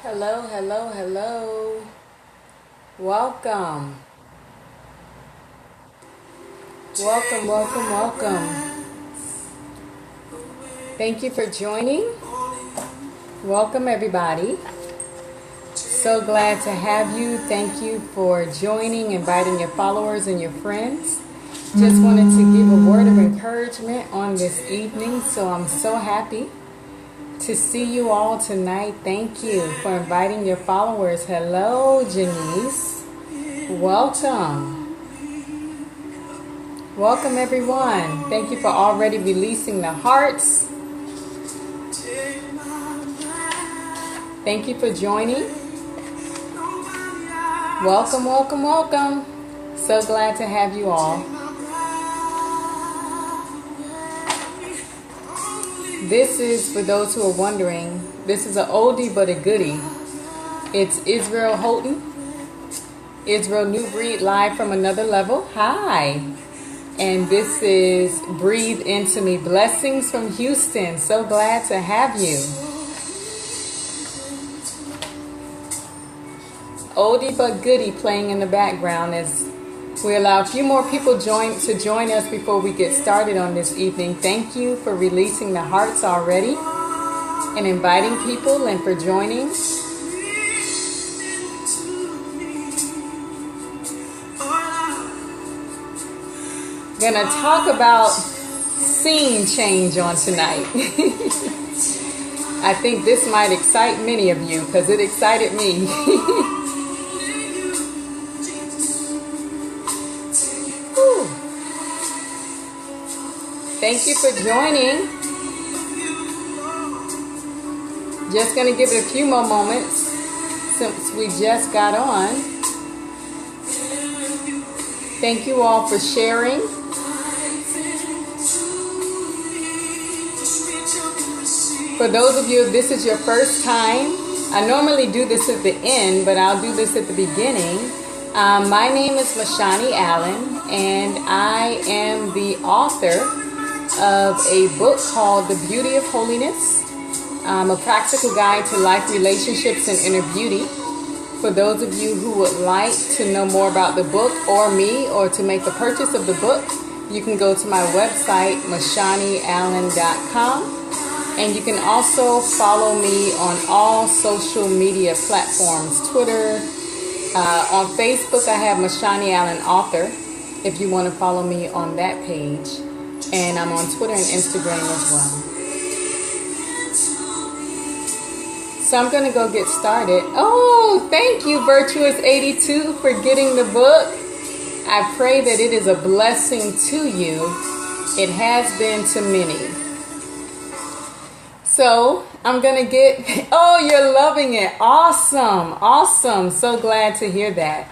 Hello, hello, hello. Welcome. Welcome, welcome, welcome. Thank you for joining. Welcome, everybody. So glad to have you. Thank you for joining, inviting your followers and your friends. Just wanted to give a word of encouragement on this evening, so I'm so happy to see you all tonight. Thank you for inviting your followers. Hello, Janice. Welcome. Welcome, everyone. Thank you for already releasing the hearts. Thank you for joining. Welcome, welcome, welcome. So glad to have you all. This is, for those who are wondering, this is an oldie but a goodie. It's Israel Houghton, Israel New Breed, live from another level. Hi. And this is Breathe Into Me. Blessings from Houston. So glad to have you. Oldie but goodie playing in the background as we allow a few more people to join us before we get started on this evening. Thank you for releasing the hearts already and inviting people and for joining. Gonna talk about scene change on tonight. I think this might excite many of you because it excited me. Thank you for joining. Just going to give it a few more moments since we just got on. Thank you all for sharing. For those of you, if this is your first time, I normally do this at the end, but I'll do this at the beginning. My name is Mashani Allen, and I am the author of a book called The Beauty of Holiness, a practical guide to life, relationships, and inner beauty. For those of you who would like to know more about the book or me, or to make a purchase of the book, you can go to my website, mashaniallen.com. And you can also follow me on all social media platforms. Twitter, on Facebook, I have Mashani Allen Author, if you want to follow me on that page. And I'm on Twitter and Instagram as well. So I'm going to go get started. Oh, thank you, Virtuous82, for getting the book. I pray that it is a blessing to you. It has been to many. So I'm going to get... Oh, you're loving it. Awesome. Awesome. So glad to hear that.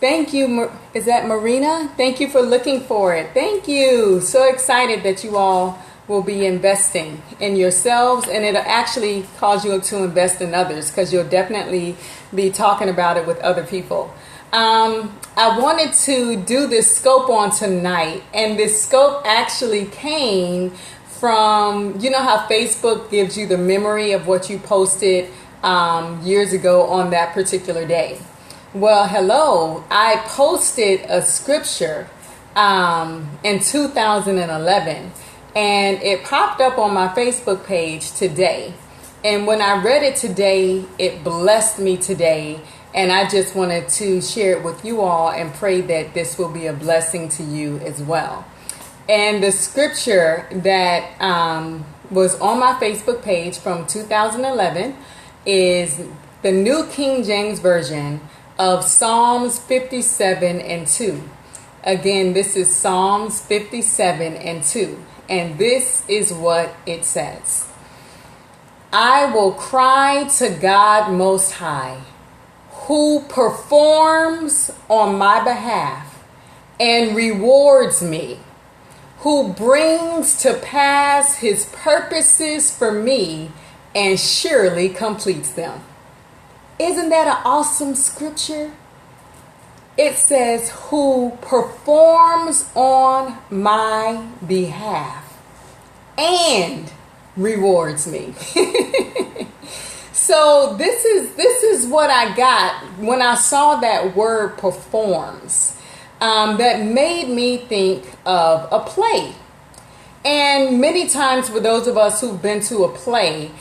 Thank you. Is that Marina? Thank you for looking for it. Thank you. So excited that you all will be investing in yourselves, and it'll actually cause you to invest in others because you'll definitely be talking about it with other people. I wanted to do this scope on tonight, and this scope actually came from, you know how Facebook gives you the memory of what you posted years ago on that particular day. Well, hello, I posted a scripture in 2011, and it popped up on my Facebook page today. And when I read it today, it blessed me today, and I just wanted to share it with you all and pray that this will be a blessing to you as well. And the scripture that was on my Facebook page from 2011 is the New King James Version of Psalms 57 and 2. Again, this is Psalms 57 and 2. And this is what it says. I will cry to God Most High, who performs on my behalf and rewards me, who brings to pass his purposes for me and surely completes them. Isn't that an awesome scripture? It says, who performs on my behalf and rewards me. So this is what I got when I saw that word performs. That made me think of a play. And many times for those of us who've been to a play,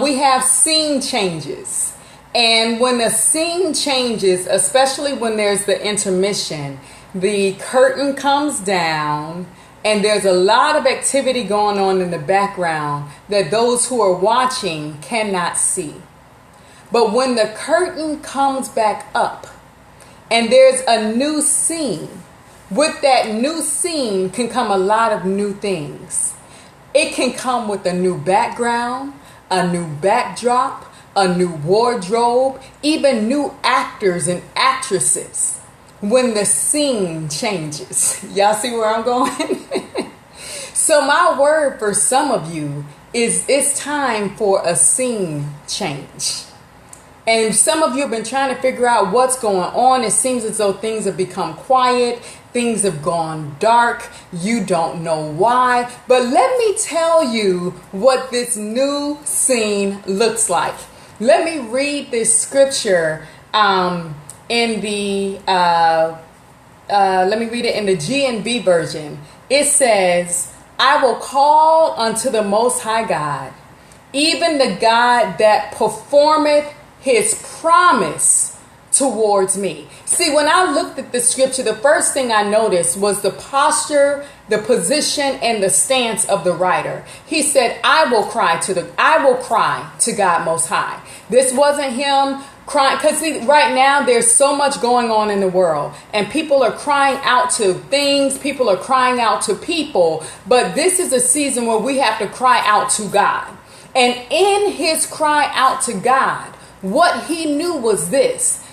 we have scene changes. And when the scene changes, especially when there's the intermission, the curtain comes down and there's a lot of activity going on in the background that those who are watching cannot see. But when the curtain comes back up and there's a new scene, with that new scene can come a lot of new things. It can come with a new background, a new backdrop, a new wardrobe, even new actors and actresses when the scene changes. Y'all see where I'm going? So my word for some of you is it's time for a scene change. And some of you have been trying to figure out what's going on. It seems as though things have become quiet. Things have gone dark. You don't know why. But let me tell you what this new scene looks like. Let me read this scripture in the let me read it in the GNB version. It says, I will call unto the Most High God, even the God that performeth his promise towards me. See, when I looked at the scripture, the first thing I noticed was the posture, the position, and the stance of the writer. He said, I will cry to God Most High. This wasn't him crying, because right now there's so much going on in the world and people are crying out to things, people are crying out to people, but this is a season where we have to cry out to God. And in his cry out to God, what he knew was this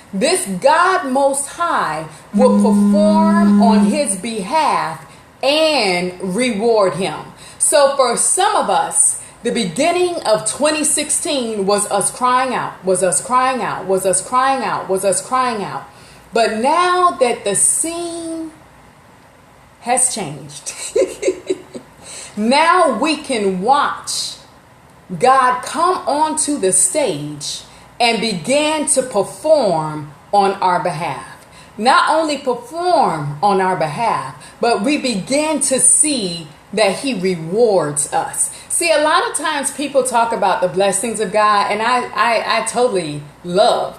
God Most High will perform on his behalf and reward him. So for some of us, the beginning of 2016 was us crying out, was us crying out, was us crying out, was us crying out. But now that the scene has changed, now we can watch God come onto the stage and began to perform on our behalf. Not only perform on our behalf, but we begin to see that he rewards us. See, a lot of times people talk about the blessings of God, and I totally love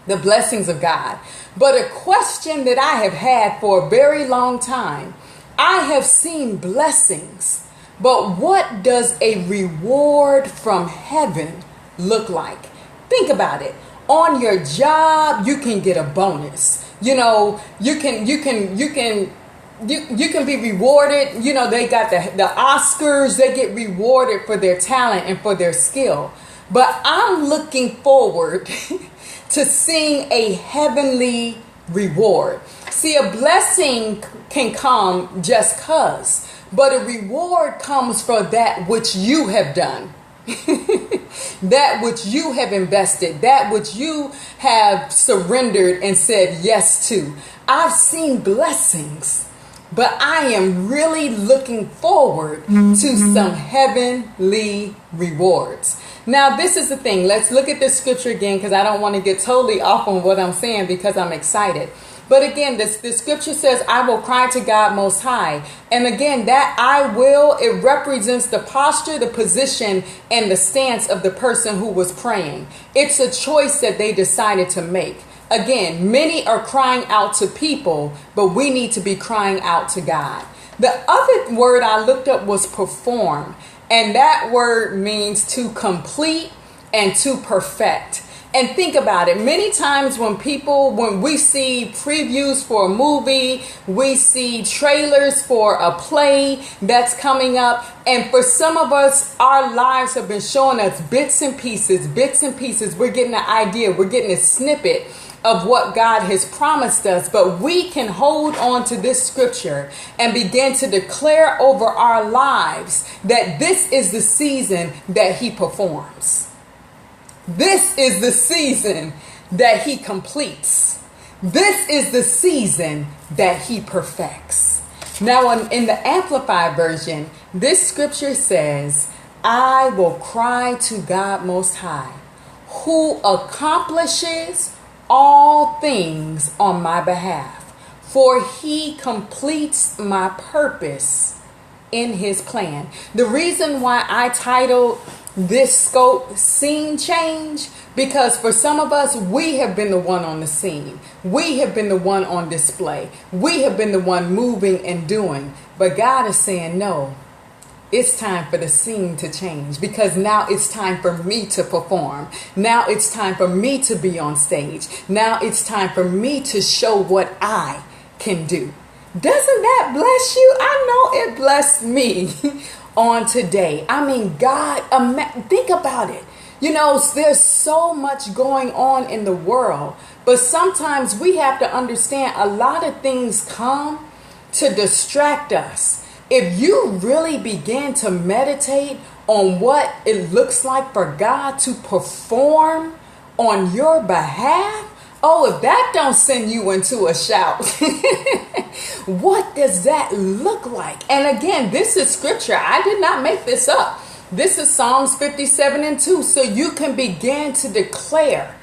the blessings of God. But a question that I have had for a very long time, I have seen blessings, but what does a reward from heaven look like? Think about it. On your job, you can get a bonus. You know, you can be rewarded. You know, they got the Oscars. They get rewarded for their talent and for their skill. But I'm looking forward to seeing a heavenly reward. See, a blessing can come just cause, but a reward comes for that which you have done. That which you have invested, that which you have surrendered and said yes to. I've seen blessings, but I am really looking forward to some heavenly rewards. Now, this is the thing. Let's look at this scripture again, because I don't want to get totally off on what I'm saying because I'm excited. But again, this scripture says, I will cry to God Most High. And again, that I will, it represents the posture, the position, and the stance of the person who was praying. It's a choice that they decided to make. Again, many are crying out to people, but we need to be crying out to God. The other word I looked up was perform. And that word means to complete and to perfect. And think about it. Many times when we see previews for a movie, we see trailers for a play that's coming up. And for some of us, our lives have been showing us bits and pieces. We're getting an idea. We're getting a snippet of what God has promised us. But we can hold on to this scripture and begin to declare over our lives that this is the season that he performs. This is the season that he completes. This is the season that he perfects. Now, in the Amplified version, this scripture says, I will cry to God Most High, who accomplishes all things on my behalf, for he completes my purpose in his plan. The reason why I titled this scope Scene Change, because for some of us, we have been the one on the scene. We have been the one on display. We have been the one moving and doing. But God is saying, no, it's time for the scene to change, because now it's time for me to perform. Now it's time for me to be on stage. Now it's time for me to show what I can do. Doesn't that bless you? I know it blessed me on today. I mean, God, think about it. You know, there's so much going on in the world, but sometimes we have to understand a lot of things come to distract us. If you really begin to meditate on what it looks like for God to perform on your behalf, oh, if that don't send you into a shout, what does that look like? And again, this is scripture. I did not make this up. This is Psalms 57:2. So you can begin to declare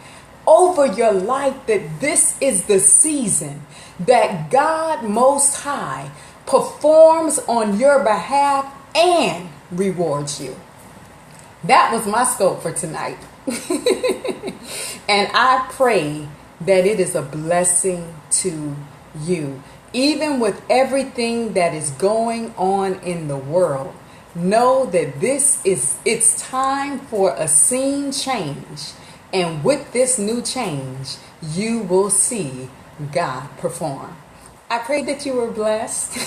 over your life that this is the season that God Most High performs on your behalf and rewards you. That was my scope for tonight. And I pray that it is a blessing to you. Even with everything that is going on in the world, know that it's time for a scene change. And with this new change, you will see God perform. I pray that you were blessed.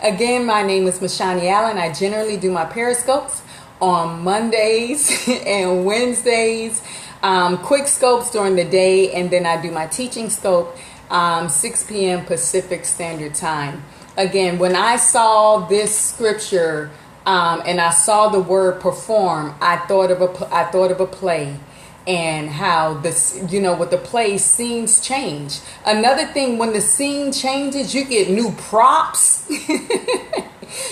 Again, my name is Mashani Allen. I generally do my Periscopes on Mondays and Wednesdays. Quick scopes during the day, and then I do my teaching scope 6 p.m. Pacific Standard Time. Again, when I saw this scripture and I saw the word perform, I thought of a play, and how this, you know, with the play, scenes change. Another thing, when the scene changes, you get new props.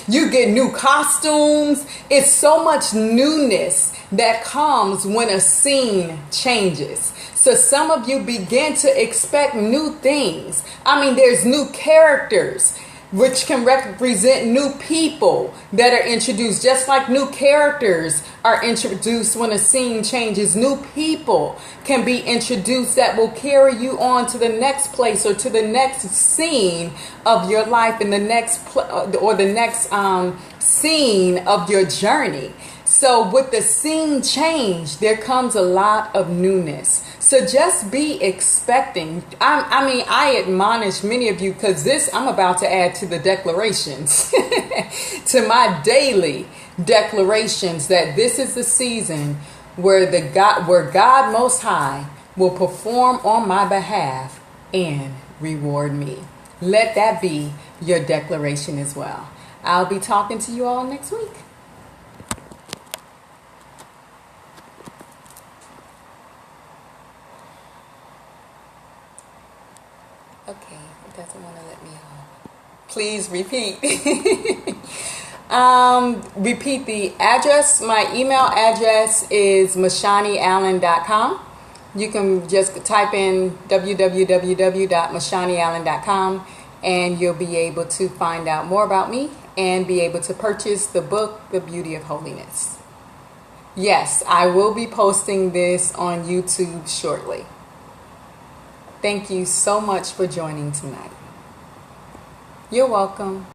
You get new costumes. It's so much newness that comes when a scene changes. So some of you begin to expect new things. I mean, there's new characters, which can represent new people that are introduced. Just like new characters are introduced when a scene changes, new people can be introduced that will carry you on to the next place or to the next scene of your life, and the next scene of your journey. So with the scene change, there comes a lot of newness. So just be expecting. I admonish many of you, because I'm about to add to the declarations, to my daily declarations, that this is the season where God Most High will perform on my behalf and reward me. Let that be your declaration as well. I'll be talking to you all next week. Okay, it doesn't want to let me off. Please repeat. Repeat the address. My email address is mashaniallen.com. You can just type in www.mashaniallen.com, and you'll be able to find out more about me and be able to purchase the book, The Beauty of Holiness. Yes, I will be posting this on YouTube shortly. Thank you so much for joining tonight. You're welcome.